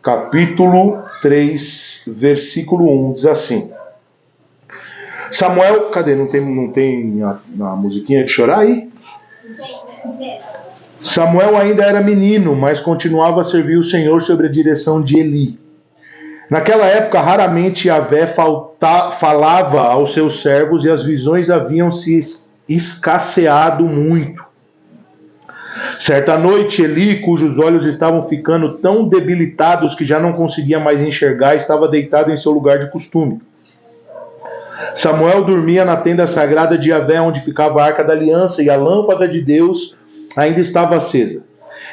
capítulo 3, versículo 1, diz assim. Samuel, cadê? Não tem a musiquinha de chorar aí? Não tem. Samuel ainda era menino, mas continuava a servir o Senhor sob a direção de Eli. Naquela época, raramente Yahvé falava aos seus servos e as visões haviam se escasseado muito. Certa noite, Eli, cujos olhos estavam ficando tão debilitados que já não conseguia mais enxergar, estava deitado em seu lugar de costume. Samuel dormia na tenda sagrada de Yahvé, onde ficava a arca da aliança, e a lâmpada de Deus ainda estava acesa.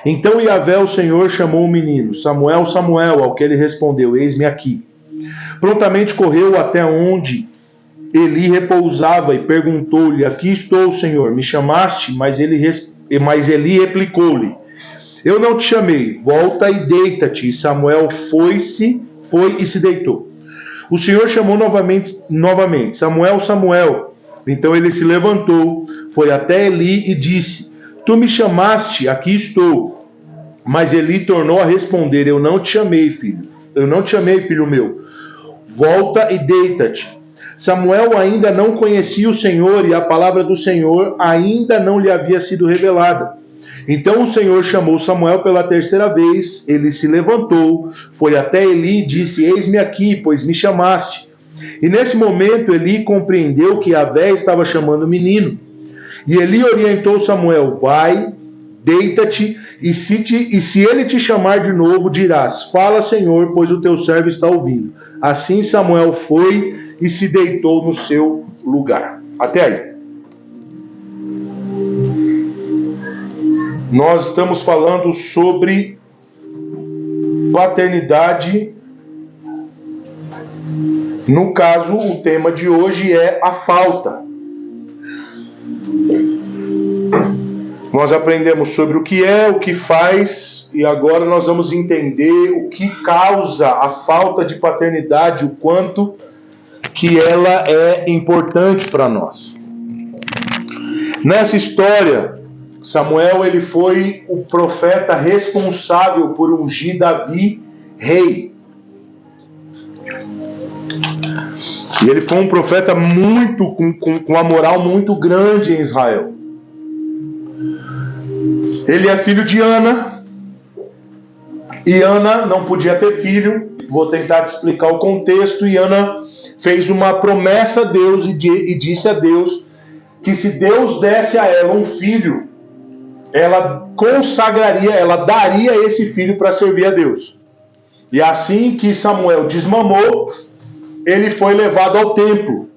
Então Yahvé, o Senhor, chamou o menino: Samuel, Samuel, ao que ele respondeu: Eis-me aqui. Prontamente correu até onde Eli repousava e perguntou-lhe: Aqui estou, Senhor, me chamaste? Mas Eli replicou-lhe: Eu não te chamei, volta e deita-te. E Samuel foi e se deitou. O Senhor chamou novamente, Samuel, Samuel. Então ele se levantou, foi até Eli e disse: Tu me chamaste, aqui estou. Mas Eli tornou a responder: Eu não te chamei, filho. Eu não te chamei, filho meu. Volta e deita-te. Samuel ainda não conhecia o Senhor e a palavra do Senhor ainda não lhe havia sido revelada. Então o Senhor chamou Samuel pela terceira vez. Ele se levantou, foi até Eli e disse: Eis-me aqui, pois me chamaste. E nesse momento Eli compreendeu que Yahvé estava chamando o menino. E Eli orientou Samuel: Vai, deita-te, e se ele te chamar de novo, dirás: Fala, Senhor, pois o teu servo está ouvindo. Assim Samuel foi e se deitou no seu lugar. Até aí. Nós estamos falando sobre paternidade. No caso, o tema de hoje é a falta. Nós aprendemos sobre o que é, o que faz, e agora nós vamos entender o que causa a falta de paternidade, o quanto que ela é importante para nós. Nessa história, Samuel ele foi o profeta responsável por ungir Davi rei. E ele foi um profeta muito com uma moral muito grande em Israel. Ele é filho de Ana, e Ana não podia ter filho. Vou tentar te explicar o contexto. E Ana fez uma promessa a Deus e disse a Deus que se Deus desse a ela um filho, ela consagraria, ela daria esse filho para servir a Deus. E assim que Samuel desmamou, ele foi levado ao templo.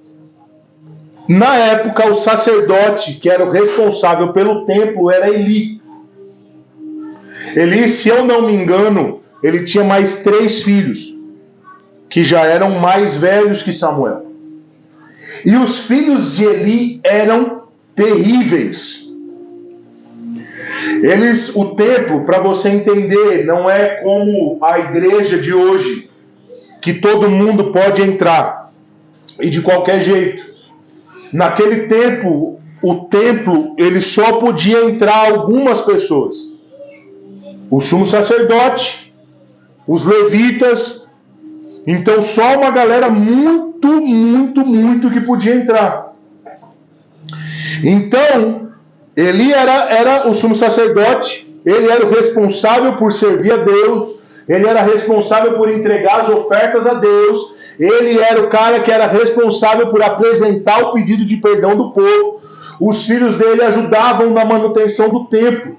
Na época, o sacerdote que era o responsável pelo templo era Eli. Eli, se eu não me engano, ele tinha mais 3 filhos, que já eram mais velhos que Samuel. E os filhos de Eli eram terríveis. O templo, para você entender, não é como a igreja de hoje, que todo mundo pode entrar, e de qualquer jeito. Naquele tempo, o templo, ele só podia entrar algumas pessoas. O sumo sacerdote, os levitas, então só uma galera muito que podia entrar. Então, Eli era o sumo sacerdote, ele era o responsável por servir a Deus, ele era responsável por entregar as ofertas a Deus, ele era o cara que era responsável por apresentar o pedido de perdão do povo. Os filhos dele ajudavam na manutenção do templo.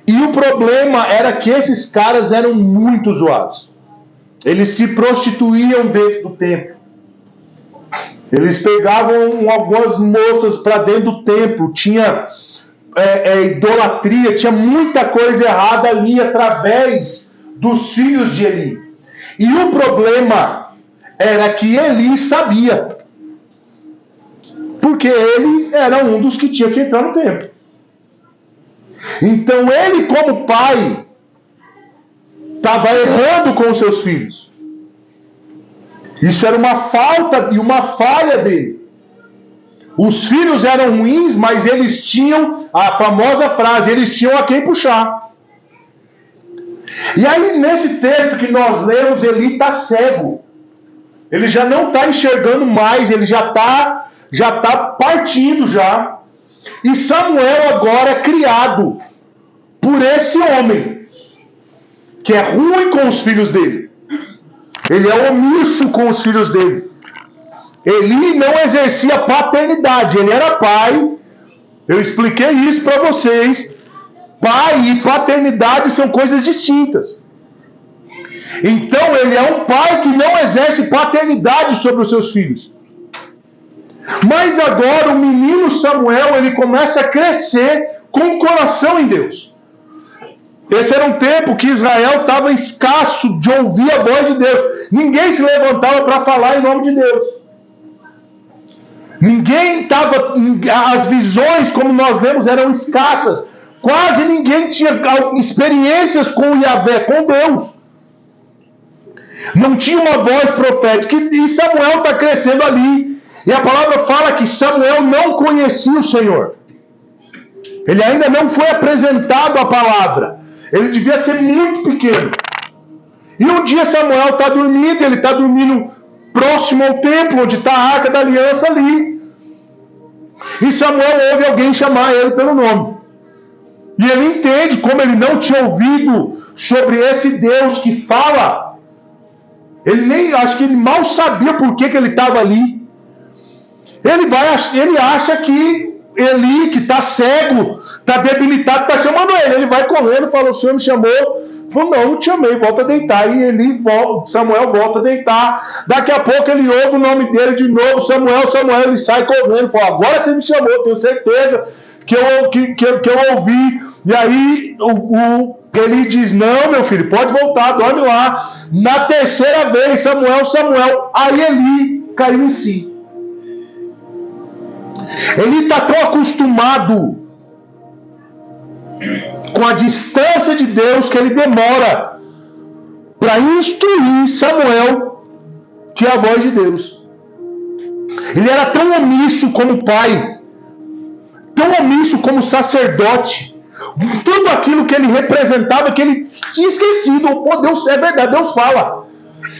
E o problema era que esses caras eram muito zoados. Eles se prostituíam dentro do templo. Eles pegavam algumas moças para dentro do templo. Tinha idolatria, tinha muita coisa errada ali através dos filhos de Eli. E o problema era que Eli sabia. Porque ele era um dos que tinha que entrar no templo. Então ele, como pai, estava errando com os seus filhos. Isso era uma falta e uma falha dele. Os filhos eram ruins, mas eles tinham a famosa frase: eles tinham a quem puxar. E aí, nesse texto que nós lemos, Eli está cego. Ele já não está enxergando mais, ele já está partindo já. E Samuel agora é criado por esse homem, que é ruim com os filhos dele. Ele é omisso com os filhos dele. Eli não exercia paternidade, ele era pai. Eu expliquei isso para vocês. Pai e paternidade são coisas distintas. Então ele é um pai que não exerce paternidade sobre os seus filhos. Mas agora o menino Samuel, ele começa a crescer com o coração em Deus. Esse era um tempo que Israel estava escasso de ouvir a voz de Deus. Ninguém se levantava para falar em nome de Deus. Ninguém estava... As visões, como nós lemos, eram escassas. Quase ninguém tinha experiências com Yahvé, com Deus. Não tinha uma voz profética. E Samuel está crescendo ali. E a palavra fala que Samuel não conhecia o Senhor. Ele ainda não foi apresentado a palavra. Ele devia ser muito pequeno. E um dia Samuel está dormindo, ele está dormindo próximo ao templo, onde está a Arca da Aliança ali. E Samuel ouve alguém chamar ele pelo nome. E ele entende, como ele não tinha ouvido sobre esse Deus que fala. Acho que ele mal sabia por que ele estava ali. Ele acha que Eli, que está cego, está debilitado, está chamando ele. Ele vai correndo, fala: o Senhor me chamou. Falou: não te chamei, volta a deitar. E Samuel volta a deitar. Daqui a pouco ele ouve o nome dele de novo: Samuel, Samuel. Ele sai correndo, fala: agora você me chamou, tenho certeza que eu ouvi. E aí ele diz: não, meu filho, pode voltar, dorme lá. Na terceira vez, Samuel. Aí Eli caiu em si. Ele está tão acostumado com a distância de Deus que ele demora para instruir Samuel que é a voz de Deus. Ele era tão omisso como pai, tão omisso como sacerdote, tudo aquilo que ele representava que ele tinha esquecido. Pô, Deus, é verdade, Deus fala.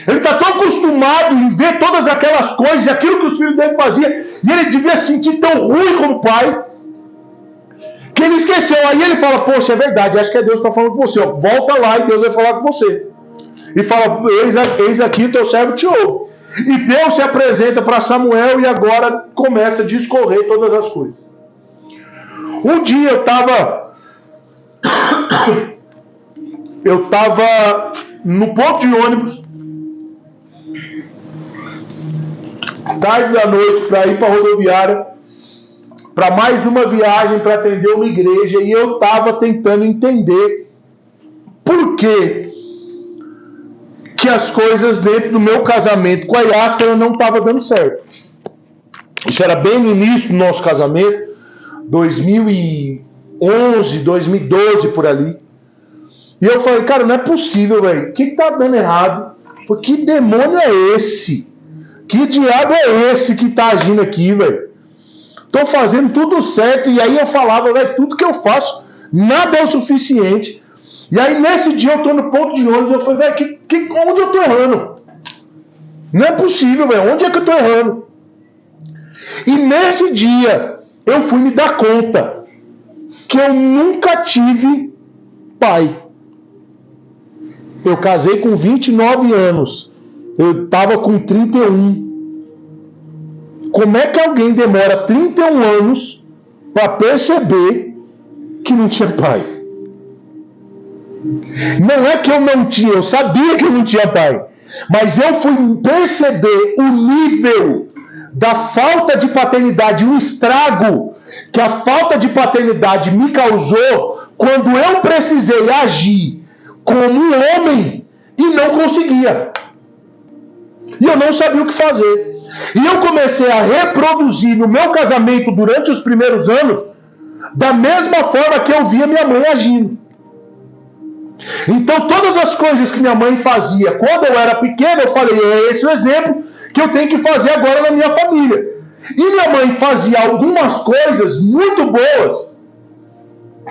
Ele está tão acostumado em ver todas aquelas coisas, aquilo que os filhos dele faziam, e ele devia se sentir tão ruim como pai, que ele esqueceu. Aí ele fala: poxa, é verdade, acho que é Deus que está falando com você. Ó, volta lá e Deus vai falar com você. E fala: eis aqui, teu servo te ouve. E Deus se apresenta para Samuel e agora começa a discorrer todas as coisas. Um dia eu estava no ponto de ônibus, tarde da noite, para ir para a rodoviária, para mais uma viagem para atender uma igreja, e eu estava tentando entender por que as coisas dentro do meu casamento com a Yáscara não estavam dando certo. Isso era bem no início do nosso casamento, 2011, 2012, por ali. E eu falei: cara, não é possível, velho. O que está dando errado? Falei: que demônio é esse? Que diabo é esse que está agindo aqui, velho? Estou fazendo tudo certo. E aí eu falava: velho, tudo que eu faço, nada é o suficiente. E aí nesse dia eu estou no ponto de ônibus. Eu falei: velho, onde eu estou errando? Não é possível, velho. Onde é que eu estou errando? E nesse dia eu fui me dar conta que eu nunca tive pai. Eu casei com 29 anos. Eu estava com 31. Como é que alguém demora 31 anos para perceber que não tinha pai? Não é que eu não tinha, eu sabia que eu não tinha pai. Mas eu fui perceber o nível da falta de paternidade, o estrago que a falta de paternidade me causou quando eu precisei agir como um homem e não conseguia. E eu não sabia o que fazer. E eu comecei a reproduzir no meu casamento durante os primeiros anos da mesma forma que eu via minha mãe agindo. Então todas as coisas que minha mãe fazia quando eu era pequeno, eu falei: é esse o exemplo que eu tenho que fazer agora na minha família. E minha mãe fazia algumas coisas muito boas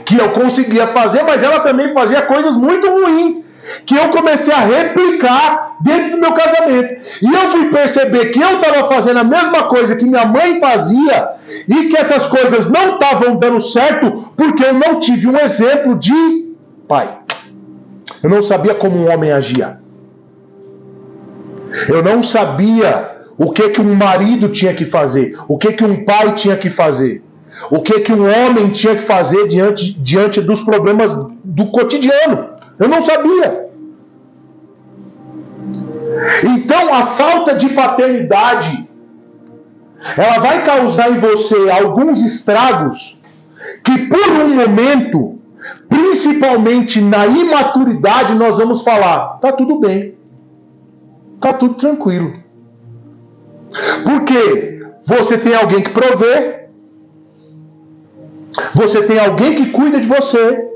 que eu conseguia fazer, mas ela também fazia coisas muito ruins que eu comecei a replicar dentro do meu casamento. E eu fui perceber que eu estava fazendo a mesma coisa que minha mãe fazia e que essas coisas não estavam dando certo porque eu não tive um exemplo de pai. Eu não sabia como um homem agia. Eu não sabia o que um marido tinha que fazer, o que um pai tinha que fazer, o que um homem tinha que fazer diante dos problemas do cotidiano. Eu não sabia. Então, a falta de paternidade, ela vai causar em você alguns estragos que, por um momento, principalmente na imaturidade, nós vamos falar: tá tudo bem, tá tudo tranquilo. Porque você tem alguém que provê, você tem alguém que cuida de você,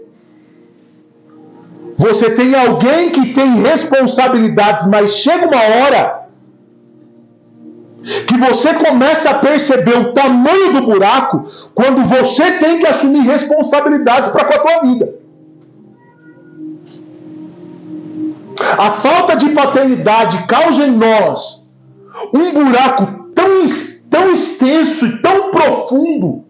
você tem alguém que tem responsabilidades, mas chega uma hora que você começa a perceber o tamanho do buraco quando você tem que assumir responsabilidades para com a tua vida. A falta de paternidade causa em nós um buraco tão extenso e tão profundo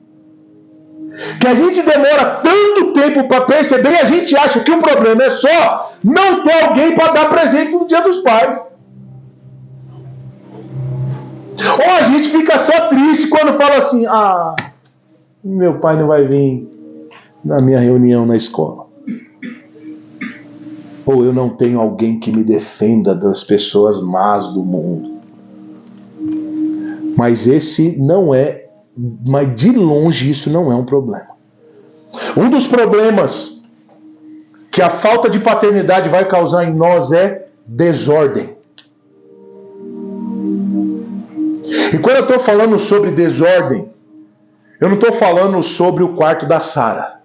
que a gente demora tanto tempo para perceber e a gente acha que o problema é só não ter alguém para dar presente no Dia dos Pais. Ou a gente fica só triste quando fala assim: ah, meu pai não vai vir na minha reunião na escola. Ou eu não tenho alguém que me defenda das pessoas más do mundo. Mas mas de longe isso não é um problema. Um dos problemas que a falta de paternidade vai causar em nós é desordem. E quando eu estou falando sobre desordem, eu não estou falando sobre o quarto da Sara.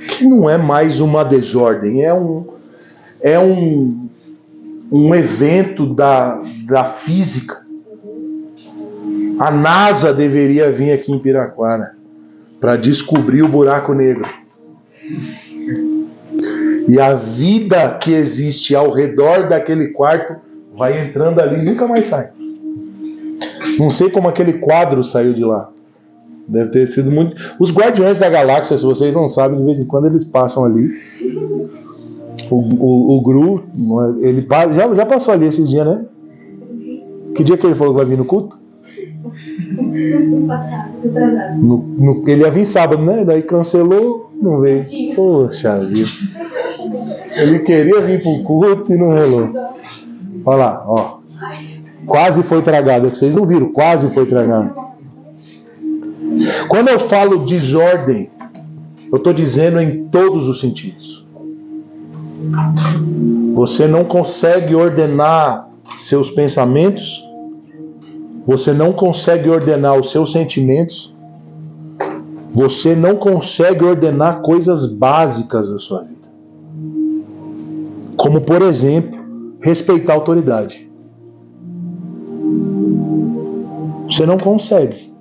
Que não é mais uma desordem, é um evento da física. A NASA deveria vir aqui em Piraquara para descobrir o buraco negro. E a vida que existe ao redor daquele quarto vai entrando ali e nunca mais sai. Não sei como aquele quadro saiu de lá. Deve ter sido muito... Os Guardiões da Galáxia, se vocês não sabem, de vez em quando eles passam ali. O Gru, ele já passou ali esses dias, né? Que dia que ele falou que vai vir no culto? Ele ia vir sábado, né? Daí cancelou, não veio. Poxa vida. Ele queria vir pro culto e não rolou. Olha lá, ó. Quase foi tragado. Vocês não viram? Quase foi tragado. Quando eu falo desordem, eu estou dizendo em todos os sentidos. Você não consegue ordenar seus pensamentos, você não consegue ordenar os seus sentimentos, você não consegue ordenar coisas básicas da sua vida. Como, por exemplo, respeitar a autoridade. Você não consegue.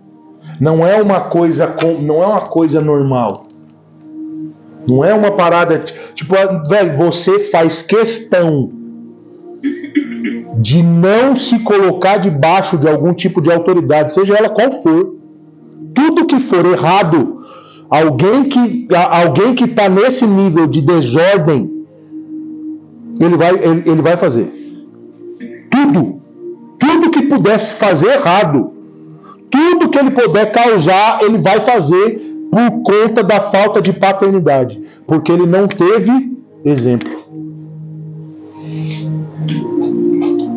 Não é uma coisa normal. Não é uma parada tipo, velho, você faz questão de não se colocar debaixo de algum tipo de autoridade, seja ela qual for. Tudo que for errado, alguém que está nesse nível de desordem, ele vai fazer. Tudo que pudesse fazer errado, tudo que ele puder causar, ele vai fazer por conta da falta de paternidade, porque ele não teve exemplo.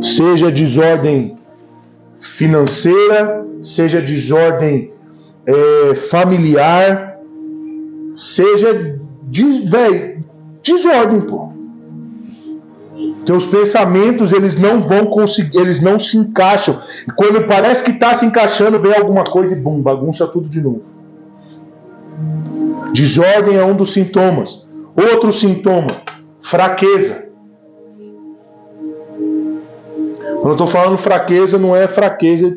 Seja desordem financeira, seja desordem familiar, seja desordem, pô. Teus pensamentos, eles não vão conseguir, eles não se encaixam. E quando parece que está se encaixando, vem alguma coisa e bum, bagunça tudo de novo. Desordem é um dos sintomas. Outro sintoma, fraqueza. Quando eu estou falando fraqueza, não é fraqueza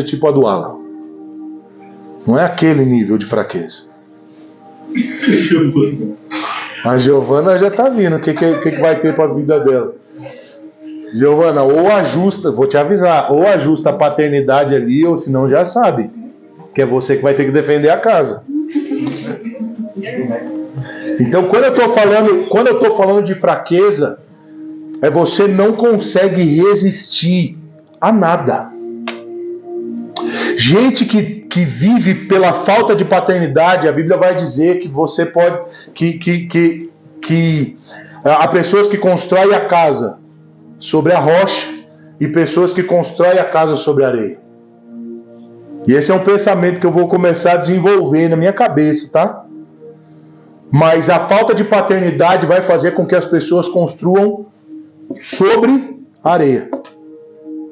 tipo a do Alan. Não é aquele nível de fraqueza. A Giovana já tá vindo. O que vai ter pra vida dela? Giovana, ou ajusta, vou te avisar, ou ajusta a paternidade ali, ou senão já sabe. Que é você que vai ter que defender a casa. Então, quando eu tô falando de fraqueza, é você não consegue resistir a nada. Gente que vive pela falta de paternidade, a Bíblia vai dizer que você pode... que há pessoas que constroem a casa sobre a rocha e pessoas que constroem a casa sobre a areia. E esse é um pensamento que eu vou começar a desenvolver na minha cabeça, tá? Mas a falta de paternidade vai fazer com que as pessoas construam sobre areia.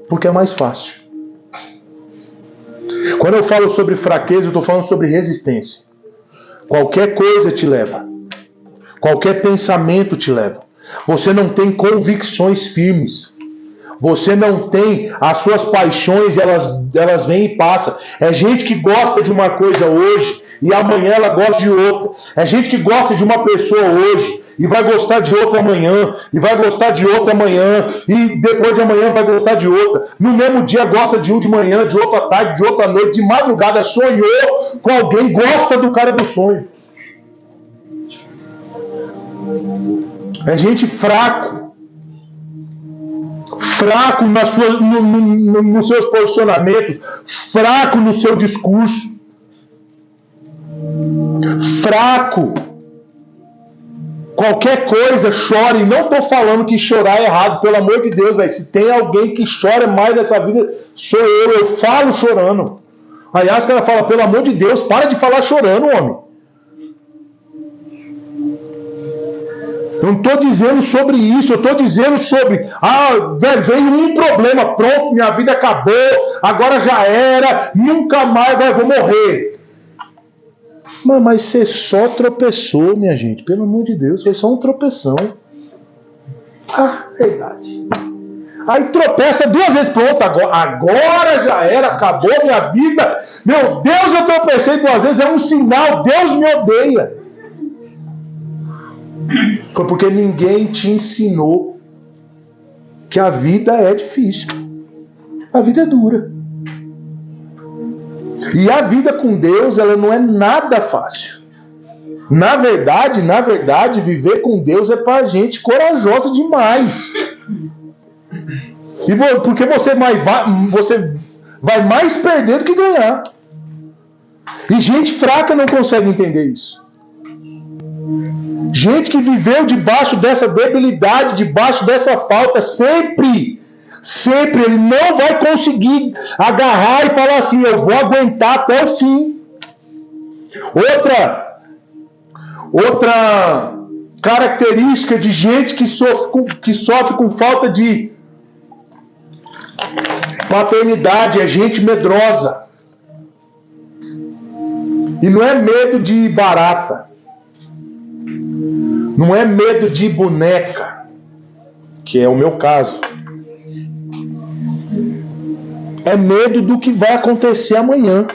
Porque é mais fácil. Quando eu falo sobre fraqueza, eu estou falando sobre resistência. Qualquer coisa te leva. Qualquer pensamento te leva. Você não tem convicções firmes. Você não tem as suas paixões, elas vêm e passam. É gente que gosta de uma coisa hoje e amanhã ela gosta de outra. É gente que gosta de uma pessoa hoje e vai gostar de outra amanhã, e vai gostar de outra amanhã, e depois de amanhã vai gostar de outra. No mesmo dia gosta de um de manhã, de outro à tarde, de outro à noite, de madrugada sonhou com alguém, gosta do cara do sonho. É gente fraco nos seus posicionamentos, fraco no seu discurso, fraco. Qualquer coisa, chore. Não estou falando que chorar é errado, pelo amor de Deus, véio. Se tem alguém que chora mais nessa vida, sou eu falo chorando. Aliás, o cara fala, pelo amor de Deus, para de falar chorando, homem. Eu não estou dizendo sobre isso, eu estou dizendo sobre, veio um problema, pronto, minha vida acabou, agora já era, nunca mais, vou morrer. Mas você só tropeçou, minha gente, pelo amor de Deus, foi só um tropeção. Verdade. Aí tropeça 2 vezes, pronto, agora já era, acabou minha vida. Meu Deus, eu tropecei 2 vezes, é um sinal, Deus me odeia. Foi porque ninguém te ensinou que a vida é difícil. A vida é dura. E a vida com Deus, ela não é nada fácil. Na verdade, viver com Deus é pra gente corajosa demais. Porque você vai mais perder do que ganhar. E gente fraca não consegue entender isso. Gente que viveu debaixo dessa debilidade, debaixo dessa falta, sempre ele não vai conseguir agarrar e falar assim, eu vou aguentar até o fim. Outra característica de gente que sofre com falta de paternidade é gente medrosa. E não é medo de barata. Não é medo de boneca, que é o meu caso. É medo do que vai acontecer amanhã.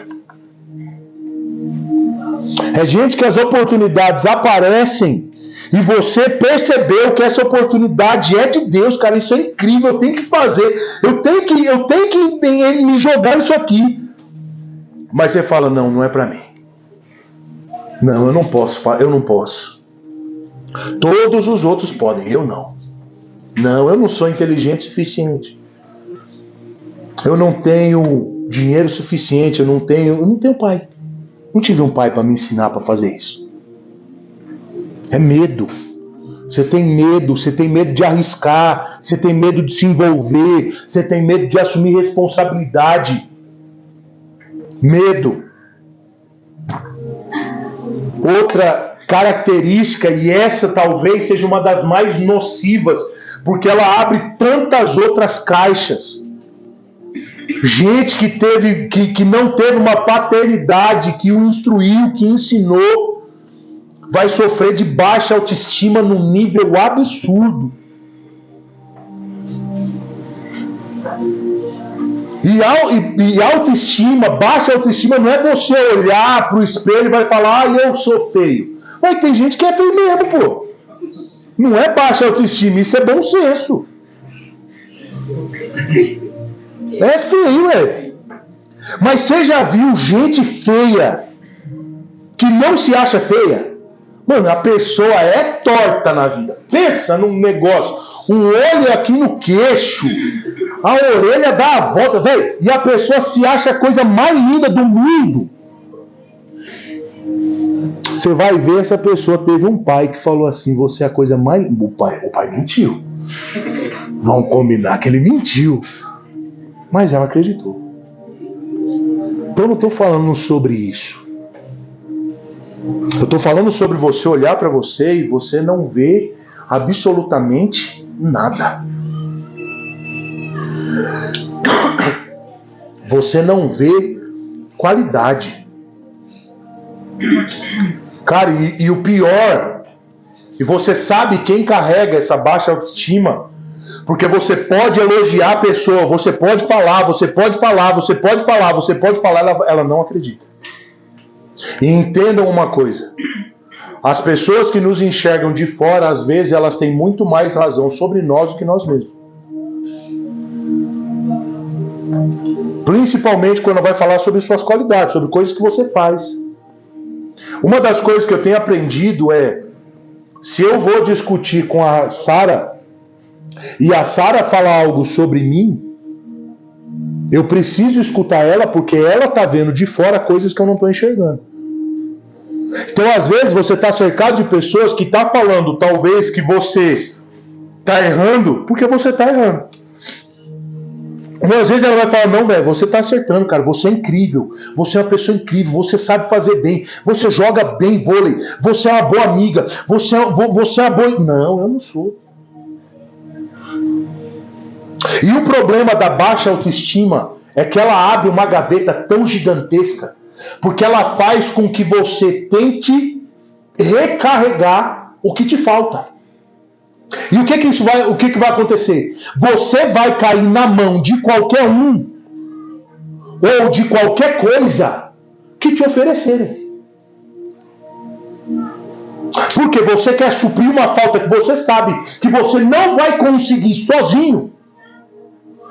É gente que as oportunidades aparecem e você percebeu que essa oportunidade é de Deus, cara, isso é incrível, eu tenho que fazer, eu tenho que me jogar nisso aqui. Mas você fala, não é pra mim. Não, eu não posso. Todos os outros podem, eu não. Não, eu não sou inteligente o suficiente. Eu não tenho dinheiro suficiente, eu não tenho pai. Não tive um pai para me ensinar para fazer isso. É medo. Você tem medo de arriscar, você tem medo de se envolver, você tem medo de assumir responsabilidade. Medo. Outra característica, e essa talvez seja uma das mais nocivas, porque ela abre tantas outras caixas. Gente que não teve uma paternidade, que o instruiu, que ensinou, vai sofrer de baixa autoestima num nível absurdo. E autoestima, baixa autoestima, não é você olhar para o espelho e vai falar, eu sou feio. Mas tem gente que é feio mesmo, pô. Não é baixa autoestima, isso é bom senso. É feio, Mas você já viu gente feia que não se acha feia? Mano, a pessoa é torta na vida. Pensa num negócio. O olho aqui no queixo, a orelha dá a volta, velho. E a pessoa se acha a coisa mais linda do mundo. Você vai ver, essa pessoa teve um pai que falou assim: você é a coisa mais... O pai mentiu. Vamos combinar que ele mentiu. Mas ela acreditou. Então eu não estou falando sobre isso. Eu estou falando sobre você olhar para você e você não ver absolutamente nada. Você não vê qualidade. Cara, e o pior, e você sabe quem carrega essa baixa autoestima, porque você pode elogiar a pessoa, você pode falar, ela não acredita. E entendam uma coisa: as pessoas que nos enxergam de fora, às vezes, elas têm muito mais razão sobre nós do que nós mesmos. Principalmente quando vai falar sobre suas qualidades, sobre coisas que você faz. Uma das coisas que eu tenho aprendido é: se eu vou discutir com a Sara e a Sara falar algo sobre mim, eu preciso escutar ela, porque ela está vendo de fora coisas que eu não estou enxergando. Então, às vezes, você está cercado de pessoas que estão falando, talvez, que você está errando, porque você está errando. Mas, às vezes ela vai falar: não, velho, você está acertando, cara, você é incrível, você é uma pessoa incrível, você sabe fazer bem, você joga bem vôlei, você é uma boa amiga, você é uma boa... Não, eu não sou. E o problema da baixa autoestima é que ela abre uma gaveta tão gigantesca, porque ela faz com que você tente recarregar o que te falta. E o que vai acontecer? Você vai cair na mão de qualquer um ou de qualquer coisa que te oferecerem. Porque você quer suprir uma falta que você sabe que você não vai conseguir sozinho.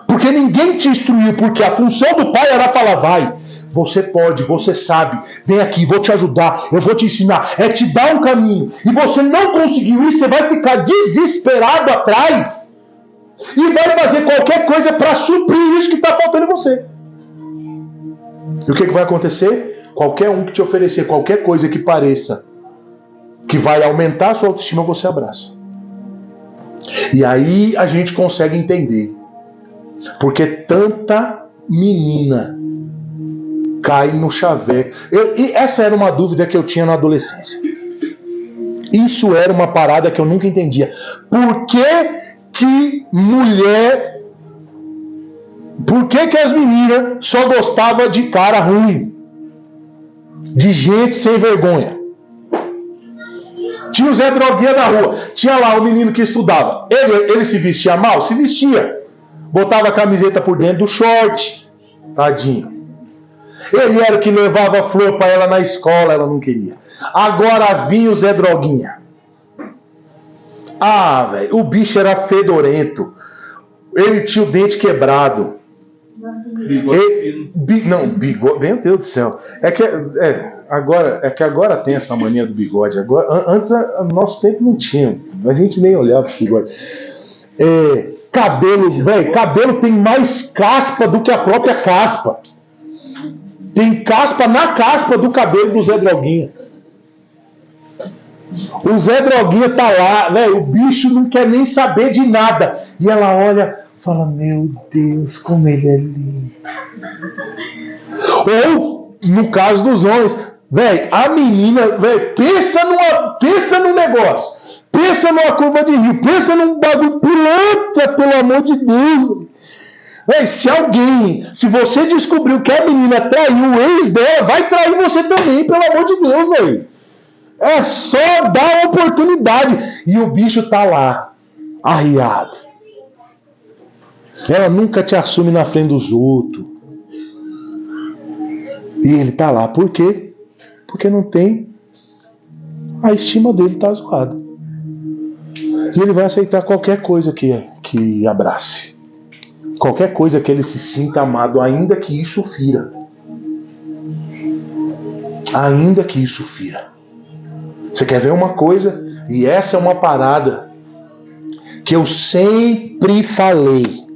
Porque ninguém te instruiu, porque a função do pai era falar: vai, você pode, você sabe, vem aqui, vou te ajudar, eu vou te ensinar, é te dar um caminho. E você não conseguiu isso, você vai ficar desesperado atrás e vai fazer qualquer coisa para suprir isso que está faltando em você. E o que vai acontecer? Qualquer um que te oferecer qualquer coisa que pareça que vai aumentar a sua autoestima, você abraça. E aí a gente consegue entender porque tanta menina cai no chaveco. E essa era uma dúvida que eu tinha na adolescência. Isso era uma parada que eu nunca entendia. Por que mulher... Por que as meninas só gostavam de cara ruim? De gente sem vergonha? Tinha o Zé Droguinha da rua. Tinha lá o menino que estudava. Ele se vestia mal? Se vestia. Botava a camiseta por dentro do short. Tadinho. Ele era o que levava flor para ela na escola, ela não queria. Agora vinha o Zé Droguinha. Ah, velho, o bicho era fedorento. Ele tinha o dente quebrado. Bigode, meu Deus do céu. Agora tem essa mania do bigode. Antes, no nosso tempo não tinha. A gente nem olhava pro bigode. Cabelo tem mais caspa do que a própria caspa. Tem caspa na caspa do cabelo do Zé Droguinha. O Zé Droguinha tá lá, velho, o bicho não quer nem saber de nada. E ela olha, fala: meu Deus, como ele é lindo. Ou, no caso dos homens, velho, a menina, velho, pensa num negócio. Pensa numa curva de rio, pensa num bagulho, pilantra, pelo amor de Deus. Véi, se você descobriu que a menina traiu o ex dela, vai trair você também, pelo amor de Deus, velho. É só dar a oportunidade. E o bicho tá lá, arriado. Ela nunca te assume na frente dos outros. E ele tá lá, por quê? Porque não tem... A estima dele tá zoada. E ele vai aceitar qualquer coisa que abrace. Qualquer coisa que ele se sinta amado, ainda que isso fira. Ainda que isso fira. Você quer ver uma coisa? E essa é uma parada que eu sempre falei.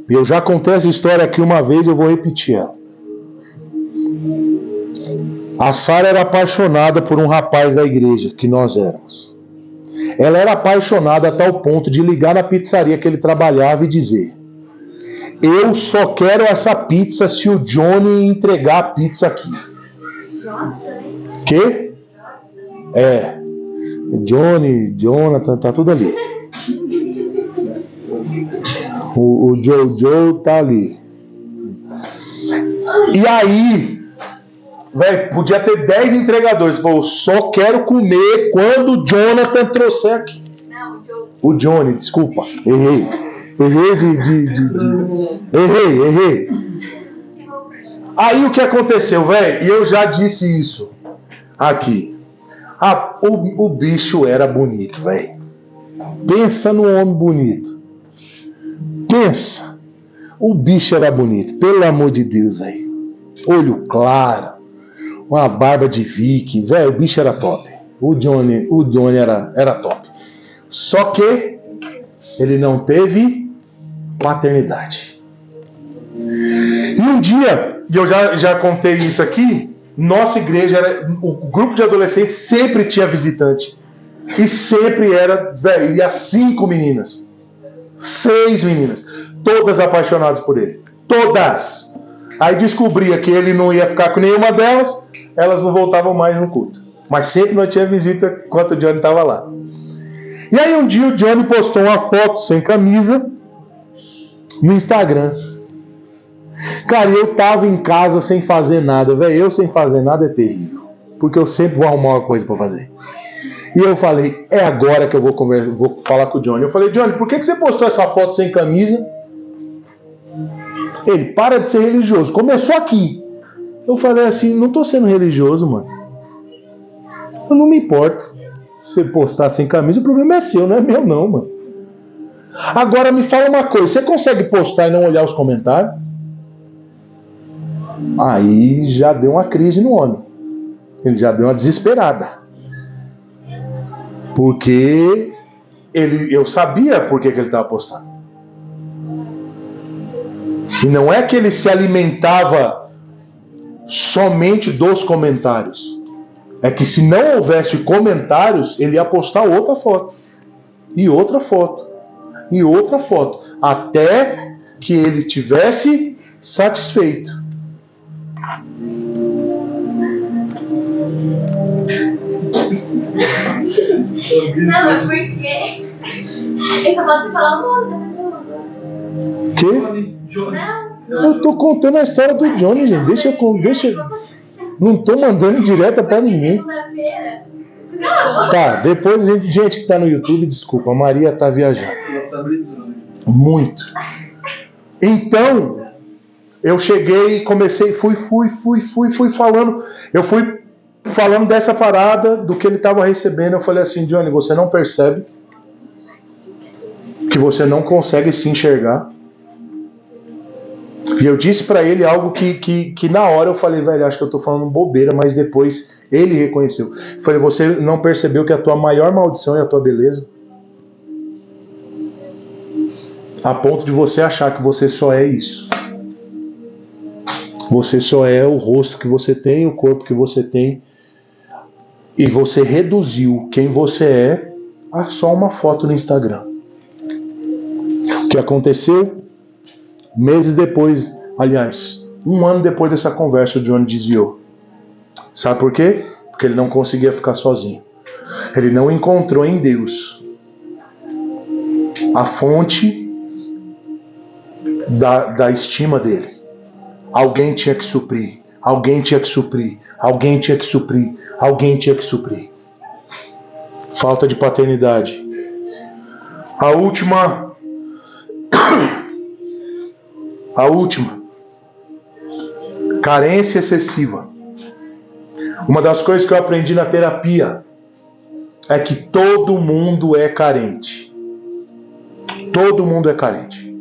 Eu já contei essa história aqui uma vez, eu vou repetir ela. A Sara era apaixonada por um rapaz da igreja, que nós éramos. Ela era apaixonada a tal ponto de ligar na pizzaria que ele trabalhava e dizer: eu só quero essa pizza se o Johnny entregar a pizza aqui. Que? É. Johnny, Jonathan, tá tudo ali. O Joe tá ali. E aí, velho, podia ter 10 entregadores. Falou, só quero comer quando o Jonathan trouxer aqui. Não, o Johnny, desculpa. Errei. Errei. Aí o que aconteceu, velho? E eu já disse isso aqui. O bicho era bonito, velho. Pensa no homem bonito. Pensa. O bicho era bonito. Pelo amor de Deus, velho. Olho claro. Uma barba de viking. Velho, o bicho era top. O Johnny era top. Só que ele não teve paternidade. E um dia, e eu já contei isso aqui, nossa igreja, o grupo de adolescentes sempre tinha visitante. E sempre era, velho, ia 5 meninas. 6 meninas. Todas apaixonadas por ele. Todas. Aí descobria que ele não ia ficar com nenhuma delas, elas não voltavam mais no culto. Mas sempre nós tinha visita enquanto o Johnny estava lá. E aí um dia o Johnny postou uma foto sem camisa no Instagram. Cara, eu tava em casa sem fazer nada, velho. Eu sem fazer nada é terrível. Porque eu sempre vou arrumar uma coisa pra fazer. E eu falei, é agora que eu vou falar com o Johnny. Eu falei, Johnny, por que você postou essa foto sem camisa? Ele, para de ser religioso. Começou aqui. Eu falei assim, não tô sendo religioso, mano. Eu não me importo. Se você postar sem camisa, o problema é seu, não é meu não, mano. Agora me fala uma coisa, você consegue postar e não olhar os comentários? Aí já deu uma crise no homem. Ele já deu uma desesperada. Porque eu sabia por que ele estava postando. E não é que ele se alimentava somente dos comentários. É que se não houvesse comentários, ele ia postar outra foto. E outra foto. E outra foto. Até que ele tivesse satisfeito. Não, é porque ele só pode falar o nome da pessoa. Que? Não. Eu tô contando a história do Johnny, gente. Deixa. Não tô mandando direta pra ninguém. Tá, depois gente que tá no YouTube, desculpa, a Maria tá viajando. Muito. Então, eu cheguei e comecei, fui falando. Eu fui falando dessa parada, do que ele estava recebendo. Eu falei assim, Johnny, você não percebe que você não consegue se enxergar? E eu disse pra ele algo que na hora eu falei, velho, acho que eu tô falando bobeira, mas depois ele reconheceu. Eu falei, você não percebeu que a tua maior maldição é a tua beleza? A ponto de você achar que você só é isso. Você só é o rosto que você tem, o corpo que você tem. E você reduziu quem você é a só uma foto no Instagram. O que aconteceu? Meses depois, aliás, 1 ano depois dessa conversa, o Johnny desviou. Sabe por quê? Porque ele não conseguia ficar sozinho. Ele não encontrou em Deus a fonte da estima dele. Alguém tinha que suprir. Alguém tinha que suprir. Alguém tinha que suprir. Alguém tinha que suprir. Falta de paternidade. A última. Carência excessiva. Uma das coisas que eu aprendi na terapia é que todo mundo é carente. Todo mundo é carente.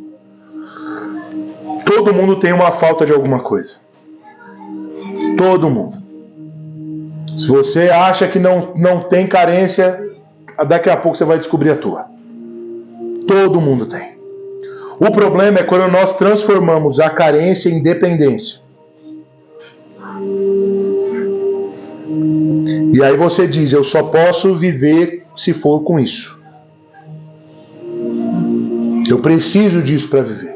Todo mundo tem uma falta de alguma coisa. Todo mundo. Se você acha que não tem carência, daqui a pouco você vai descobrir a tua. Todo mundo tem. O problema é quando nós transformamos a carência em dependência. E aí você diz, eu só posso viver se for com isso. Eu preciso disso para viver.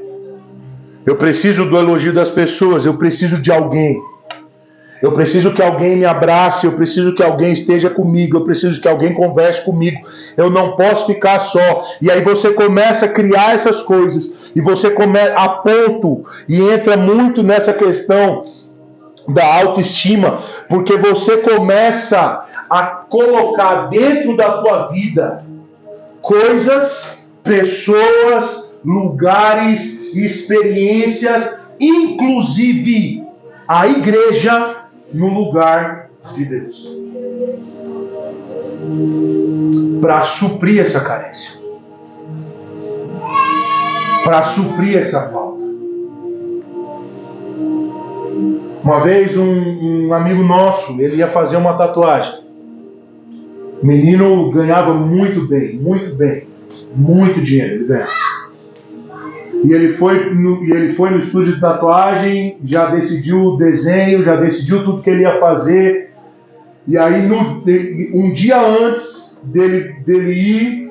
Eu preciso do elogio das pessoas, eu preciso de alguém. Eu preciso que alguém me abrace, eu preciso que alguém esteja comigo, eu preciso que alguém converse comigo. Eu não posso ficar só. E aí você começa a criar essas coisas. E você começa a ponto e entra muito nessa questão da autoestima, porque você começa a colocar dentro da tua vida coisas, pessoas, lugares, experiências, inclusive a igreja, no lugar de Deus, para suprir essa carência, para suprir essa falta. Uma vez um amigo nosso, ele ia fazer uma tatuagem. O menino ganhava muito bem, muito dinheiro ele ganhava. E ele foi no estúdio de tatuagem, já decidiu o desenho, já decidiu tudo que ele ia fazer. E aí, um dia antes dele ir,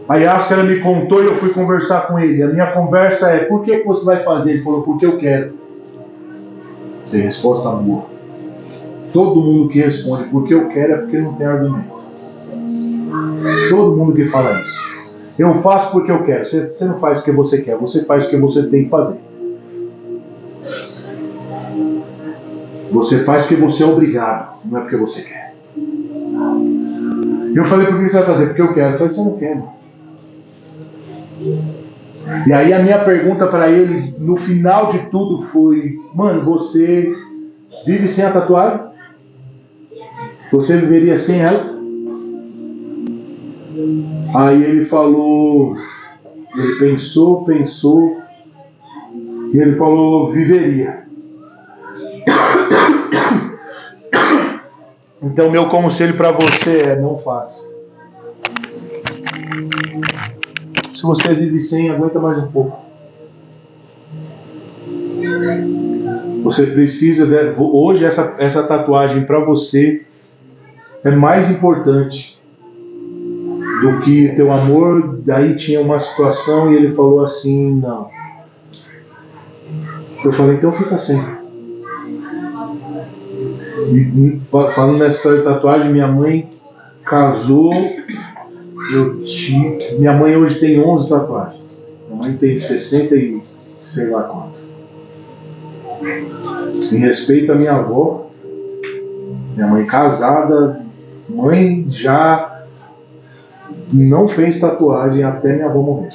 a Yáscara me contou e eu fui conversar com ele. A minha conversa é, por que você vai fazer? Ele falou, porque eu quero. Tem resposta boa. Todo mundo que responde porque eu quero é porque não tem argumento. Todo mundo que fala isso. Eu faço porque eu quero. Você não faz porque você quer. Você faz porque você tem que fazer. Você faz porque você é obrigado. Não é porque você quer. Eu falei, por que você vai fazer? Porque eu quero. Eu falei, você não quer, mano. E aí a minha pergunta para ele, no final de tudo, foi, mano, você vive sem a tatuagem? Você viveria sem ela? Aí ele falou, ele pensou, e ele falou, viveria. Então meu conselho para você é, não faça. Se você vive sem, aguenta mais um pouco. Você precisa, hoje essa tatuagem para você é mais importante do que teu amor. Daí tinha uma situação e ele falou assim, não. Eu falei, então fica sem. E falando nessa história de tatuagem, minha mãe casou, minha mãe hoje tem 11 tatuagens. Minha mãe tem 60 e sei lá quanto. Em respeito à minha avó, minha mãe casada, mãe já não fez tatuagem até minha avó morrer.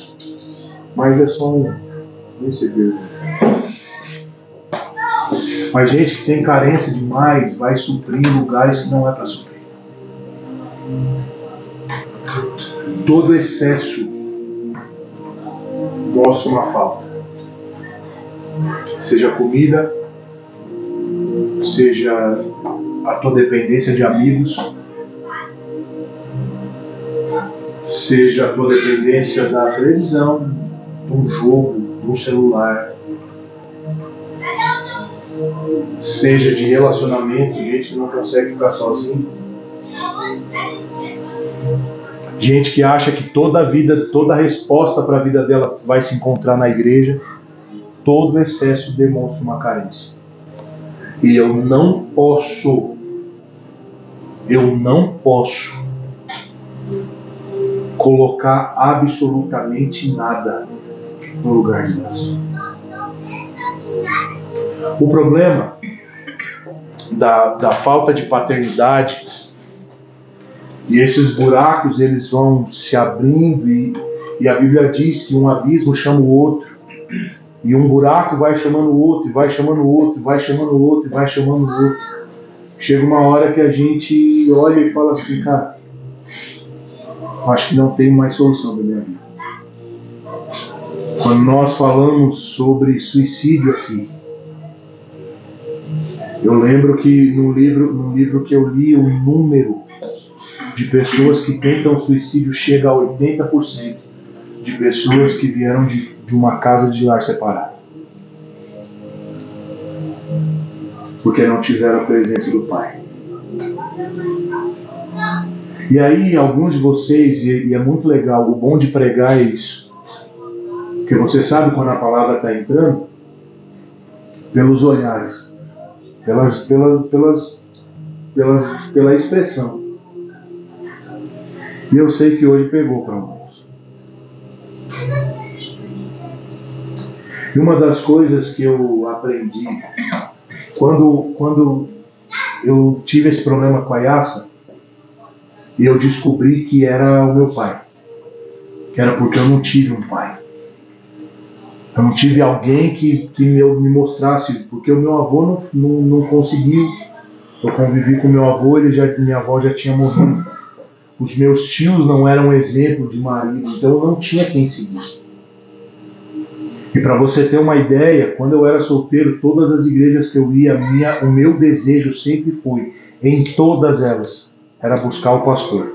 Mas é só um segredo. Mas gente que tem carência demais vai suprir em lugares que não é para suprir. Todo excesso mostra uma falta. Seja comida, seja a tua dependência de amigos, seja a tua dependência da televisão, de um jogo, de um celular, seja de relacionamento, gente que não consegue ficar sozinho, gente que acha que toda a resposta para a vida dela vai se encontrar na igreja. Todo excesso demonstra uma carência. E eu não posso colocar absolutamente nada no lugar de Deus. O problema da falta de paternidade, e esses buracos eles vão se abrindo, e a Bíblia diz que um abismo chama o outro, e um buraco vai chamando o outro, e vai chamando o outro, e vai chamando o outro, e vai chamando o outro. chega uma hora que a gente olha e fala assim, cara, acho que não tem mais solução da minha vida. Quando nós falamos sobre suicídio aqui, eu lembro que no livro que eu li, o número de pessoas que tentam suicídio chega a 80% de pessoas que vieram de uma casa de lar separado. Porque não tiveram a presença do Pai. E aí, alguns de vocês, e é muito legal, o bom de pregar é isso. Porque você sabe quando a palavra está entrando? Pelos olhares. Pela expressão. E eu sei que hoje pegou para alguns. E uma das coisas que eu aprendi, quando eu tive esse problema com a Yassa, e eu descobri que era o meu pai. Que era porque eu não tive um pai. Eu não tive alguém que me mostrasse, porque o meu avô não conseguiu. Eu convivi com meu avô, minha avó já tinha morrido. Os meus tios não eram exemplo de marido, então eu não tinha quem seguir. E para você ter uma ideia, quando eu era solteiro, todas as igrejas que eu ia, o meu desejo sempre foi, em todas elas, era buscar o pastor.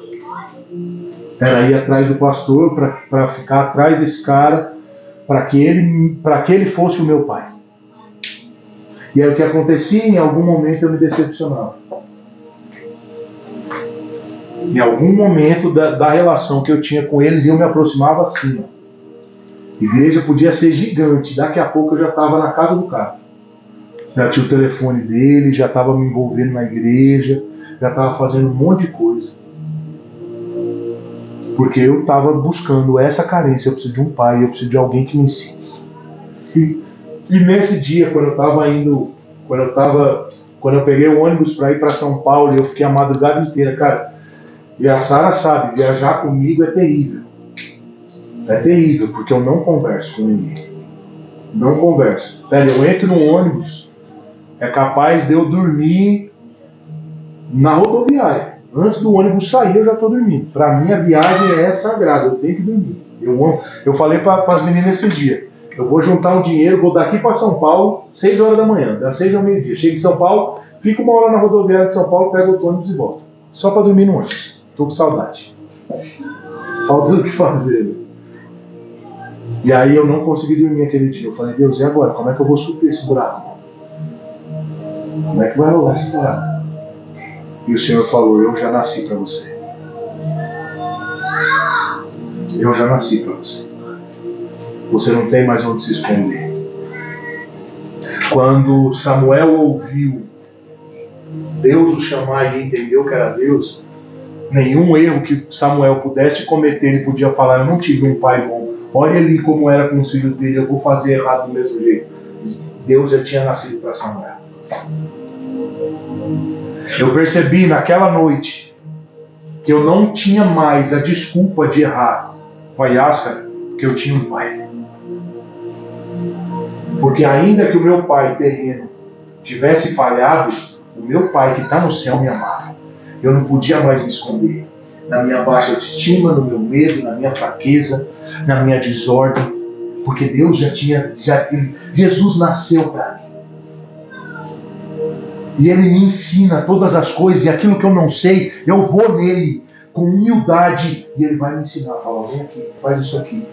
Era ir atrás do pastor para ficar atrás desse cara, para que ele fosse o meu pai. E aí o que acontecia, em algum momento eu me decepcionava. Em algum momento da relação que eu tinha com eles, eu me aproximava assim. A igreja podia ser gigante, daqui a pouco eu já estava na casa do cara. Já tinha o telefone dele, já estava me envolvendo na igreja, já estava fazendo um monte de coisa. Porque eu estava buscando essa carência, eu preciso de um pai, eu preciso de alguém que me ensine. E nesse dia, quando eu peguei o ônibus para ir para São Paulo, eu fiquei a madrugada inteira, cara. E a Sara sabe, viajar comigo é terrível. É terrível, porque eu não converso com ninguém. Não converso. Velho, eu entro no ônibus, é capaz de eu dormir na rodoviária. Antes do ônibus sair, eu já estou dormindo. Para mim, a viagem é sagrada, eu tenho que dormir. Eu falei para as meninas esse dia, eu vou juntar um dinheiro, vou daqui para São Paulo, 6 horas da manhã, das 6 ao meio-dia. Chego em São Paulo, fico uma hora na rodoviária de São Paulo, pego o ônibus e volto. Só para dormir no ônibus. Estou com saudade. Falta o que fazer. E aí eu não consegui dormir aquele dia. Eu falei, Deus, e agora? Como é que eu vou suprir esse buraco? Como é que vai rolar esse buraco? E o Senhor falou, eu já nasci para você. Eu já nasci para você. Você não tem mais onde se esconder. Quando Samuel ouviu Deus o chamar e entendeu que era Deus, nenhum erro que Samuel pudesse cometer, ele podia falar, eu não tive um pai bom. Olha ali como era com os filhos dele, eu vou fazer errado do mesmo jeito. Deus já tinha nascido para Samuel. Eu percebi naquela noite que eu não tinha mais a desculpa de errar com a Yáscara, porque eu tinha um pai. Porque ainda que o meu pai terreno tivesse falhado, o meu pai que está no céu me amava. Eu não podia mais me esconder. Na minha baixa autoestima, no meu medo, na minha fraqueza, na minha desordem. Porque Deus Jesus nasceu para mim. E Ele me ensina todas as coisas, e aquilo que eu não sei, eu vou nele com humildade, e Ele vai me ensinar. Fala, vem aqui, faz isso aqui,